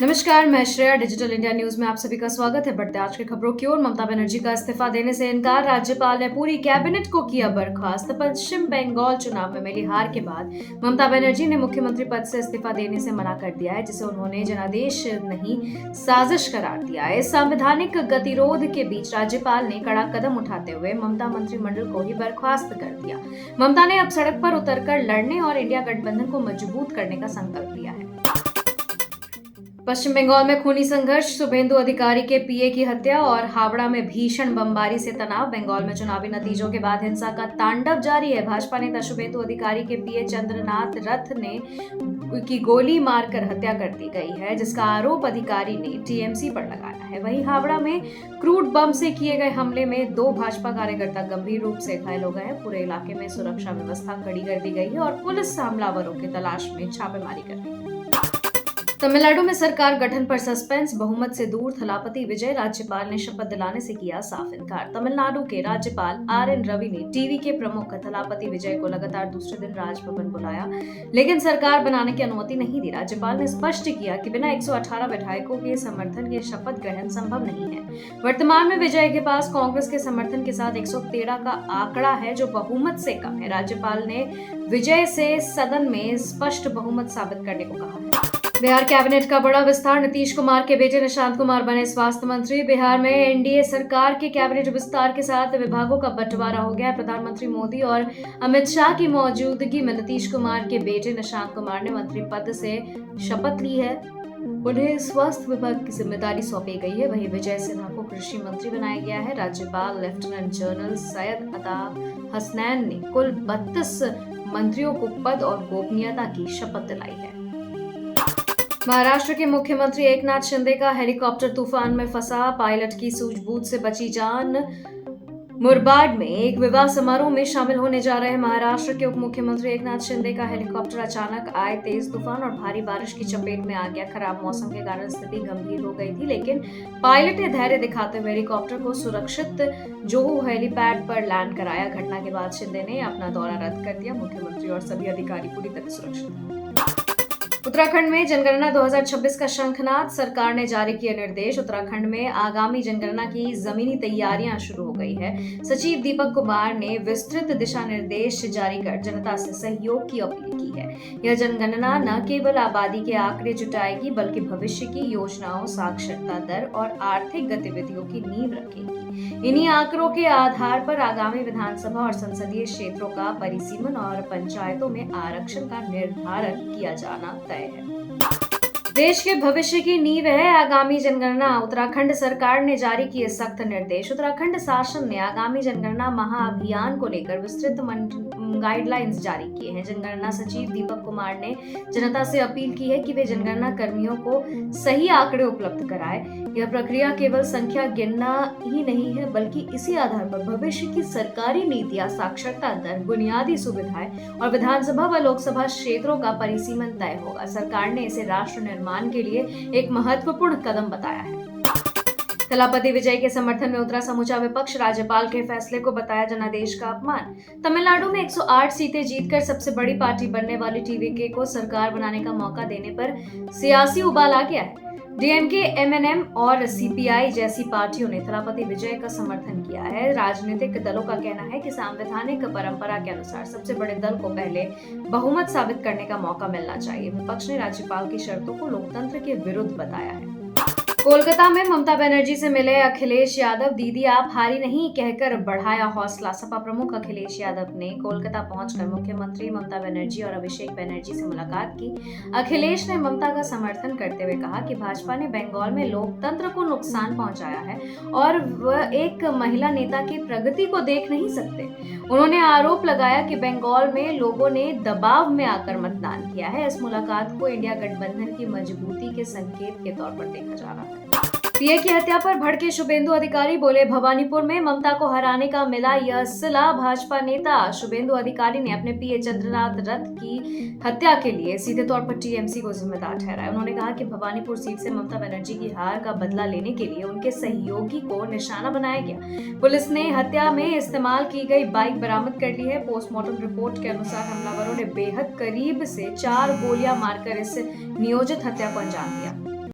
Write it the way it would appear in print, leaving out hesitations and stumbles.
नमस्कार, मैं Shreya. Digital India news में आप सभी का स्वागत है। बढ़ते आज की खबरों की ओर। ममता बनर्जी का इस्तीफा देने से इनकार, राज्यपाल ने पूरी कैबिनेट को किया बर्खास्त। पश्चिम बंगाल चुनाव में मिली हार के बाद ममता बनर्जी ने मुख्यमंत्री पद से इस्तीफा देने से मना कर दिया है, जिसे उन्होंने जनादेश नहीं साजिश करार दिया है। इस संवैधानिक गतिरोध के बीच राज्यपाल ने कड़ा कदम उठाते हुए ममता मंत्रिमंडल को ही बर्खास्त कर दिया। ममता ने अब सड़क पर उतरकर लड़ने और इंडिया गठबंधन को मजबूत करने का संकल्प लिया है। पश्चिम बंगाल में खूनी संघर्ष, शुभेंदु अधिकारी के पीए की हत्या और हावड़ा में भीषण बमबारी से तनाव। बंगाल में चुनावी नतीजों के बाद हिंसा का तांडव जारी है। भाजपा नेता शुभेंदु अधिकारी के पीए चंद्रनाथ रथ ने की गोली मारकर हत्या कर दी गई है, जिसका आरोप अधिकारी ने टीएमसी पर लगाया है। वहीं हावड़ा में क्रूड बम से किए गए हमले में 2 भाजपा कार्यकर्ता गंभीर रूप से घायल हो गए हैं। पूरे इलाके में सुरक्षा व्यवस्था कड़ी कर दी गई है और पुलिस हमलावरों की तलाश में छापेमारी कर रही है। तमिलनाडु में सरकार गठन पर सस्पेंस, बहुमत से दूर थलापति विजय। राज्यपाल ने शपथ दिलाने से किया साफ इनकार। तमिलनाडु के राज्यपाल आर.एन. रवि ने टीवी के प्रमुख थलापति विजय को लगातार दूसरे दिन राजभवन बुलाया, लेकिन सरकार बनाने की अनुमति नहीं दी। राज्यपाल ने स्पष्ट किया कि बिना 118 विधायकों के समर्थन के शपथ ग्रहण संभव नहीं है। वर्तमान में विजय के पास कांग्रेस के समर्थन के साथ 113 का आंकड़ा है, जो बहुमत से कम है। राज्यपाल ने विजय से सदन में स्पष्ट बहुमत साबित करने को कहा है। बिहार कैबिनेट का बड़ा विस्तार, नीतीश कुमार के बेटे निशांत कुमार बने स्वास्थ्य मंत्री। बिहार में एनडीए सरकार के कैबिनेट विस्तार के साथ विभागों का बंटवारा हो गया है। प्रधानमंत्री मोदी और अमित शाह की मौजूदगी में नीतीश कुमार के बेटे निशांत कुमार ने मंत्री पद से शपथ ली है। उन्हें स्वास्थ्य विभाग की जिम्मेदारी सौंपी गई है। वहीं विजय सिन्हा को कृषि मंत्री बनाया गया है। राज्यपाल लेफ्टिनेंट जनरल सैयद अता हसनैन ने कुल 32 मंत्रियों को पद और गोपनीयता की शपथ दिलाई है। महाराष्ट्र के मुख्यमंत्री एकनाथ शिंदे का हेलीकॉप्टर तूफान में फंसा, पायलट की सूझबूझ से बची जान। मुरबाड में एक विवाह समारोह में शामिल होने जा रहे महाराष्ट्र के उप मुख्यमंत्री एकनाथ शिंदे का हेलीकॉप्टर अचानक आए तेज तूफान और भारी बारिश की चपेट में आ गया। खराब मौसम के कारण स्थिति गंभीर हो गई थी, लेकिन पायलट ने धैर्य दिखाते हुए हेलीकॉप्टर को सुरक्षित जोहू हेलीपैड पर लैंड कराया। घटना के बाद शिंदे ने अपना दौरा रद्द कर दिया। मुख्यमंत्री और सभी अधिकारी पूरी तरह सुरक्षित। उत्तराखंड में जनगणना 2026 का शंखनाद, सरकार ने जारी किए निर्देश। उत्तराखंड में आगामी जनगणना की जमीनी तैयारियां शुरू हो गई है। सचिव दीपक कुमार ने विस्तृत दिशा निर्देश जारी कर जनता से सहयोग की अपील की है। यह जनगणना न केवल आबादी के आंकड़े जुटाएगी, बल्कि भविष्य की योजनाओं, साक्षरता दर और आर्थिक गतिविधियों की नींव रखेगी। इन्हीं आंकड़ों के आधार पर आगामी विधानसभा और संसदीय क्षेत्रों का परिसीमन और पंचायतों में आरक्षण का निर्धारण किया जाना तय है। देश के भविष्य की नींव है आगामी जनगणना। उत्तराखंड सरकार ने जारी किए सख्त निर्देश। उत्तराखंड शासन ने आगामी जनगणना महाअभियान को लेकर विस्तृत गाइडलाइंस जारी किए हैं। जनगणना सचिव दीपक कुमार ने जनता से अपील की है कि वे जनगणना कर्मियों को सही आंकड़े उपलब्ध कराएं। यह प्रक्रिया केवल संख्या गिनना ही नहीं है, बल्कि इसी आधार पर भविष्य की सरकारी नीतियां, साक्षरता दर, बुनियादी सुविधाएं और विधानसभा व लोकसभा क्षेत्रों का परिसीमन तय होगा। सरकार ने इसे राष्ट्र निर्माण के लिए एक महत्वपूर्ण कदम बताया है। थलापति विजय के समर्थन में उतरा समूचा विपक्ष, राज्यपाल के फैसले को बताया जनादेश का अपमान। तमिलनाडु में 108 सीटें जीतकर सबसे बड़ी पार्टी बनने वाली टीवीके को सरकार बनाने का मौका देने पर सियासी उबाल आ गया है। डीएमके, एमएनएम और सीपीआई जैसी पार्टियों ने थलापति विजय का समर्थन किया है। राजनीतिक दलों का कहना है कि संवैधानिक परंपरा के अनुसार सबसे बड़े दल को पहले बहुमत साबित करने का मौका मिलना चाहिए। विपक्ष ने राज्यपाल की शर्तों को लोकतंत्र के विरुद्ध बताया है। कोलकाता में ममता बनर्जी से मिले अखिलेश यादव, दीदी आप हारी नहीं कहकर बढ़ाया हौसला। सपा प्रमुख अखिलेश यादव ने कोलकाता पहुंचकर मुख्यमंत्री ममता बनर्जी और अभिषेक बनर्जी से मुलाकात की। अखिलेश ने ममता का समर्थन करते हुए कहा कि भाजपा ने बंगाल में लोकतंत्र को नुकसान पहुंचाया है और वह एक महिला नेता की प्रगति को देख नहीं सकते। उन्होंने आरोप लगाया कि बंगाल में लोगों ने दबाव में आकर मतदान किया है। इस मुलाकात को इंडिया गठबंधन की मजबूती के संकेत के तौर पर देखा जा रहा है। पीए की हत्या पर भड़के शुभेंदु अधिकारी बोले, भवानीपुर में ममता को हराने का मिला यह सिला। भाजपा नेता शुभेंदु अधिकारी ने अपने पीए चंद्रनाथ रथ की हत्या के लिए सीधे तौर पर टीएमसी को जिम्मेदार ठहराया। उन्होंने कहा कि भवानीपुर सीट से ममता बनर्जी की हार का बदला लेने के लिए उनके सहयोगी को निशाना बनाया गया। पुलिस ने हत्या में इस्तेमाल की गई बाइक बरामद कर ली है। पोस्टमार्टम रिपोर्ट के अनुसार हमलावरों ने बेहद करीब से 4 गोलियां मारकर इस नियोजित हत्या को अंजाम दिया।